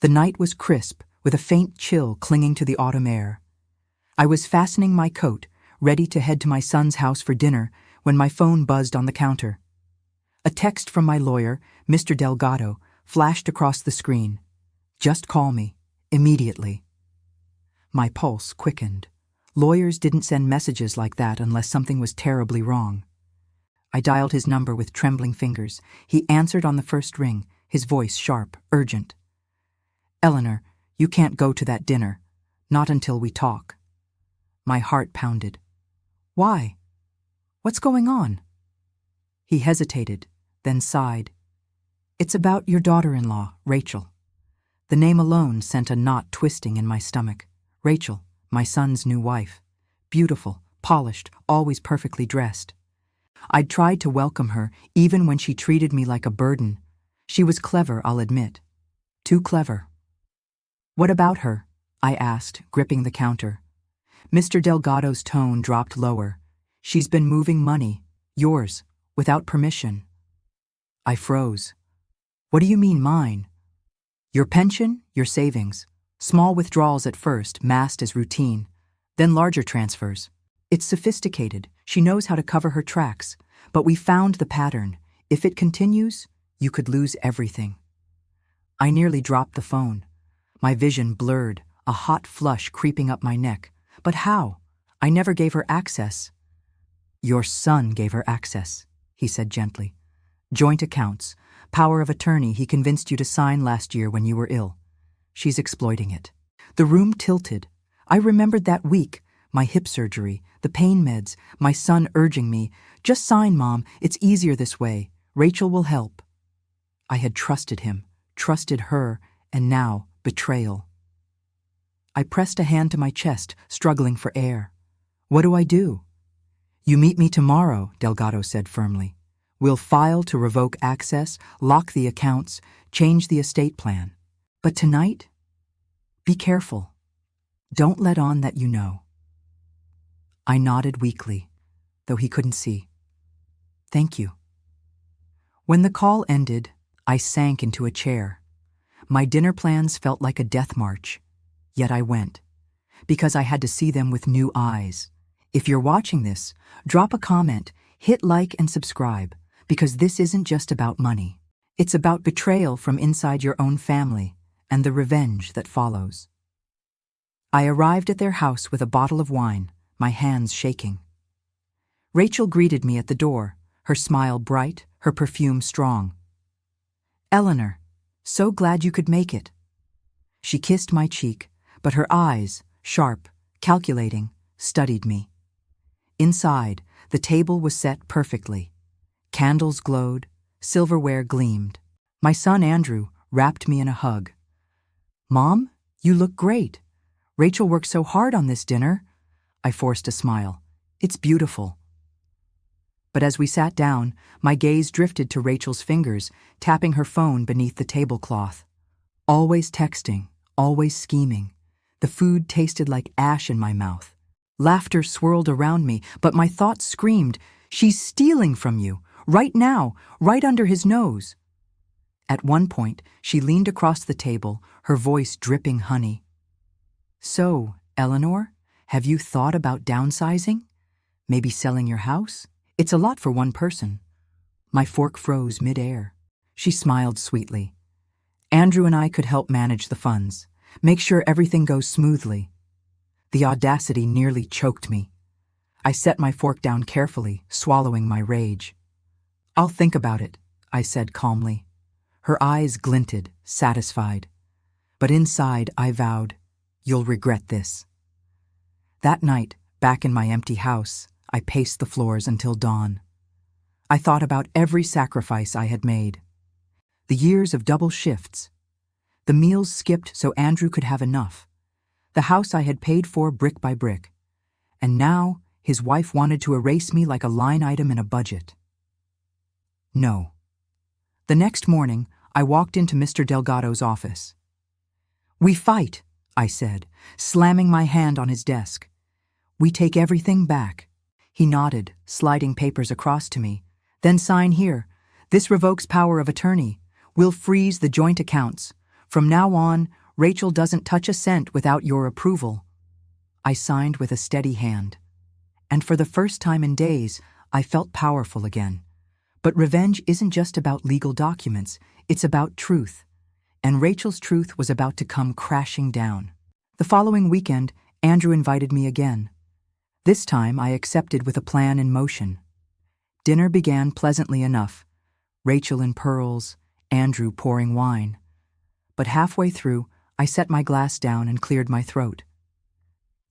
The night was crisp, with a faint chill clinging to the autumn air. I was fastening my coat, ready to head to my son's house for dinner, when my phone buzzed on the counter. A text from my lawyer, Mr. Delgado, flashed across the screen. "Just call me, immediately." My pulse quickened. Lawyers didn't send messages like that unless something was terribly wrong. I dialed his number with trembling fingers. He answered on the first ring, his voice sharp, urgent. "Eleanor, you can't go to that dinner. Not until we talk." My heart pounded. "Why? What's going on?" He hesitated, then sighed. "It's about your daughter-in-law, Rachel." The name alone sent a knot twisting in my stomach. Rachel, my son's new wife. Beautiful, polished, always perfectly dressed. I'd tried to welcome her, even when she treated me like a burden. She was clever, I'll admit. Too clever. "What about her?" I asked, gripping the counter. Mr. Delgado's tone dropped lower. "She's been moving money, yours, without permission." I froze. "What do you mean, mine?" "Your pension, your savings. Small withdrawals at first, masked as routine. Then larger transfers. It's sophisticated. She knows how to cover her tracks. But we found the pattern. If it continues, you could lose everything." I nearly dropped the phone. My vision blurred, a hot flush creeping up my neck. But how? I never gave her access. "Your son gave her access," he said gently. "Joint accounts, power of attorney he convinced you to sign last year when you were ill. She's exploiting it." The room tilted. I remembered that week, my hip surgery, the pain meds, my son urging me, "Just sign, Mom, it's easier this way. Rachel will help." I had trusted him, trusted her, and now betrayal. I pressed a hand to my chest, struggling for air. "What do I do?" "You meet me tomorrow," Delgado said firmly. "We'll file to revoke access, lock the accounts, change the estate plan. But tonight, be careful. Don't let on that you know." I nodded weakly, though he couldn't see. "Thank you." When the call ended, I sank into a chair. My dinner plans felt like a death march, yet I went, because I had to see them with new eyes. If you're watching this, drop a comment, hit like and subscribe, because this isn't just about money. It's about betrayal from inside your own family and the revenge that follows. I arrived at their house with a bottle of wine, my hands shaking. Rachel greeted me at the door, her smile bright, her perfume strong. "Eleanor, so glad you could make it." She kissed my cheek, but her eyes, sharp, calculating, studied me. Inside, the table was set perfectly. Candles glowed, silverware gleamed. My son Andrew wrapped me in a hug. "Mom, you look great. Rachel worked so hard on this dinner." I forced a smile. "It's beautiful." But as we sat down, my gaze drifted to Rachel's fingers, tapping her phone beneath the tablecloth. Always texting, always scheming. The food tasted like ash in my mouth. Laughter swirled around me, but my thoughts screamed, "She's stealing from you, right now, right under his nose." At one point, she leaned across the table, her voice dripping honey. "So, Eleanor, have you thought about downsizing? Maybe selling your house? It's a lot for one person." My fork froze midair. She smiled sweetly. "Andrew and I could help manage the funds, make sure everything goes smoothly." The audacity nearly choked me. I set my fork down carefully, swallowing my rage. "I'll think about it," I said calmly. Her eyes glinted, satisfied. But inside, I vowed, "You'll regret this." That night, back in my empty house, I paced the floors until dawn. I thought about every sacrifice I had made. The years of double shifts. The meals skipped so Andrew could have enough. The house I had paid for brick by brick. And now, his wife wanted to erase me like a line item in a budget. No. The next morning, I walked into Mr. Delgado's office. "We fight," I said, slamming my hand on his desk. "We take everything back." He nodded, sliding papers across to me. "Then sign here. This revokes power of attorney. We'll freeze the joint accounts. From now on, Rachel doesn't touch a cent without your approval." I signed with a steady hand. And for the first time in days, I felt powerful again. But revenge isn't just about legal documents, it's about truth. And Rachel's truth was about to come crashing down. The following weekend, Andrew invited me again. This time, I accepted with a plan in motion. Dinner began pleasantly enough. Rachel in pearls, Andrew pouring wine. But halfway through, I set my glass down and cleared my throat.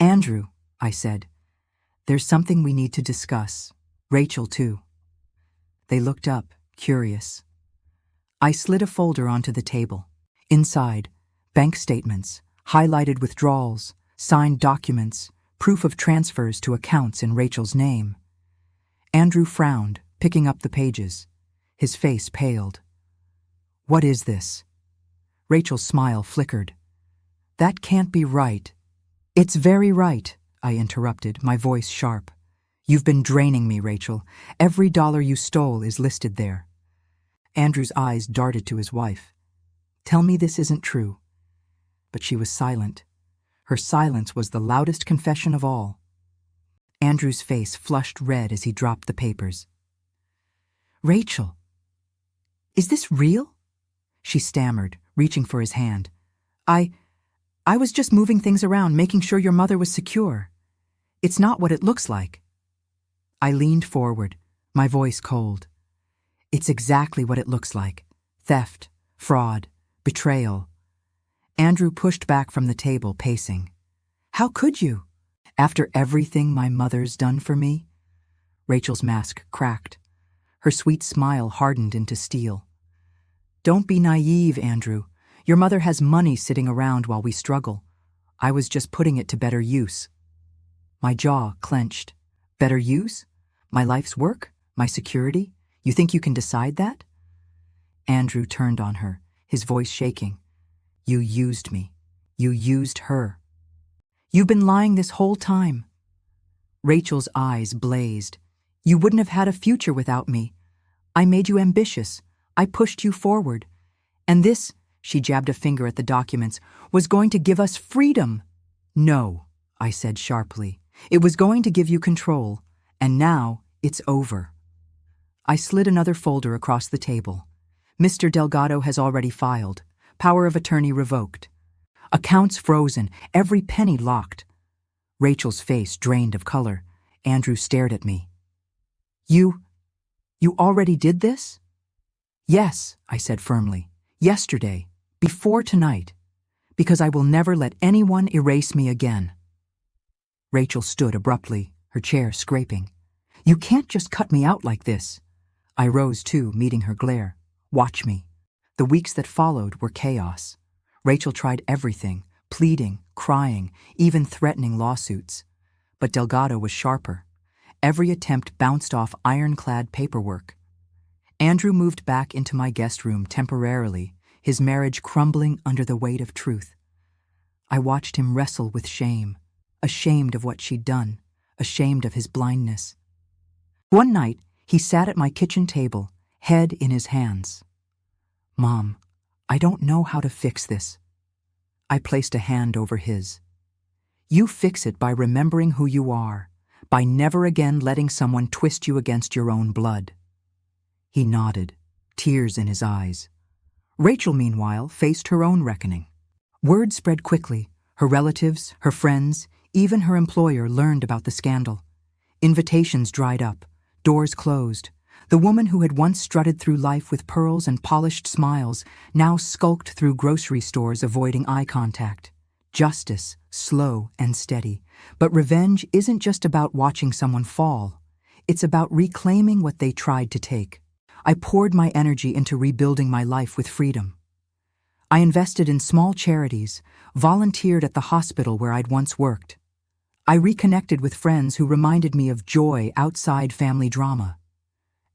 "Andrew," I said, "there's something we need to discuss. Rachel, too." They looked up, curious. I slid a folder onto the table. Inside, bank statements, highlighted withdrawals, signed documents, proof of transfers to accounts in Rachel's name. Andrew frowned, picking up the pages. His face paled. "What is this?" Rachel's smile flickered. "That can't be right." "It's very right," I interrupted, my voice sharp. "You've been draining me, Rachel. Every dollar you stole is listed there." Andrew's eyes darted to his wife. "Tell me this isn't true." But she was silent. Her silence was the loudest confession of all. Andrew's face flushed red as he dropped the papers. "Rachel, is this real?" she stammered, reaching for his hand. I was just moving things around, making sure your mother was secure. It's not what it looks like." I leaned forward, my voice cold. "It's exactly what it looks like. Theft, fraud, betrayal." Andrew pushed back from the table, pacing. "How could you? After everything my mother's done for me?" Rachel's mask cracked. Her sweet smile hardened into steel. "Don't be naive, Andrew. Your mother has money sitting around while we struggle. I was just putting it to better use." My jaw clenched. "Better use? My life's work? My security? You think you can decide that?" Andrew turned on her, his voice shaking. "You used me. You used her. You've been lying this whole time." Rachel's eyes blazed. "You wouldn't have had a future without me. I made you ambitious. I pushed you forward. And this," she jabbed a finger at the documents, "was going to give us freedom." "No," I said sharply. "It was going to give you control. And now it's over." I slid another folder across the table. "Mr. Delgado has already filed. Power of attorney revoked. Accounts frozen, every penny locked." Rachel's face drained of color. Andrew stared at me. You already did this?" "Yes," I said firmly. "Yesterday, before tonight, because I will never let anyone erase me again." Rachel stood abruptly, her chair scraping. "You can't just cut me out like this." I rose too, meeting her glare. "Watch me." The weeks that followed were chaos. Rachel tried everything, pleading, crying, even threatening lawsuits. But Delgado was sharper. Every attempt bounced off ironclad paperwork. Andrew moved back into my guest room temporarily, his marriage crumbling under the weight of truth. I watched him wrestle with shame, ashamed of what she'd done, ashamed of his blindness. One night, he sat at my kitchen table, head in his hands. "Mom, I don't know how to fix this." I placed a hand over his. "You fix it by remembering who you are, by never again letting someone twist you against your own blood." He nodded, tears in his eyes. Rachel, meanwhile, faced her own reckoning. Word spread quickly. Her relatives, her friends, even her employer learned about the scandal. Invitations dried up, doors closed. The woman who had once strutted through life with pearls and polished smiles now skulked through grocery stores avoiding eye contact. Justice, slow and steady. But revenge isn't just about watching someone fall. It's about reclaiming what they tried to take. I poured my energy into rebuilding my life with freedom. I invested in small charities, volunteered at the hospital where I'd once worked. I reconnected with friends who reminded me of joy outside family drama.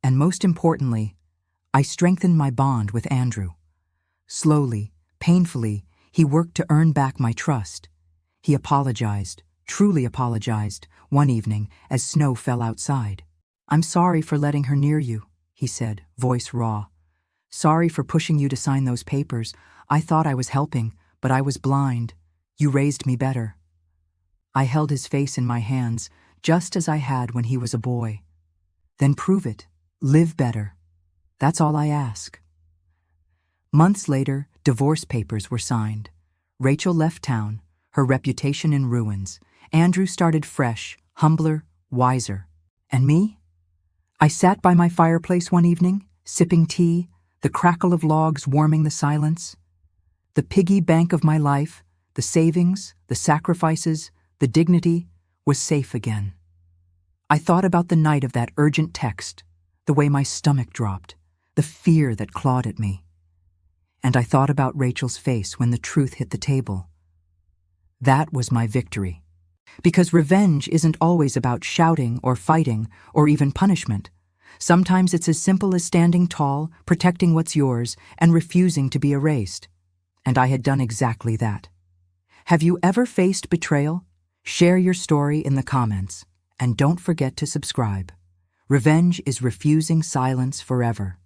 And most importantly, I strengthened my bond with Andrew. Slowly, painfully, he worked to earn back my trust. He apologized, truly apologized, one evening as snow fell outside. "I'm sorry for letting her near you," he said, voice raw. Sorry for pushing you to sign those papers. I thought I was helping, but I was blind. You raised me better." I held his face in my hands, just as I had when he was a boy. "Then prove it. Live better. That's all I ask." Months later, divorce papers were signed. Rachel left town, her reputation in ruins. Andrew started fresh, humbler, wiser. And me? I sat by my fireplace one evening, sipping tea, the crackle of logs warming the silence. The piggy bank of my life, the savings, the sacrifices, the dignity, was safe again. I thought about the night of that urgent text, the way my stomach dropped, the fear that clawed at me. And I thought about Rachel's face when the truth hit the table. That was my victory. Because revenge isn't always about shouting or fighting or even punishment. Sometimes it's as simple as standing tall, protecting what's yours, and refusing to be erased. And I had done exactly that. Have you ever faced betrayal? Share your story in the comments. And don't forget to subscribe. Revenge is refusing silence forever.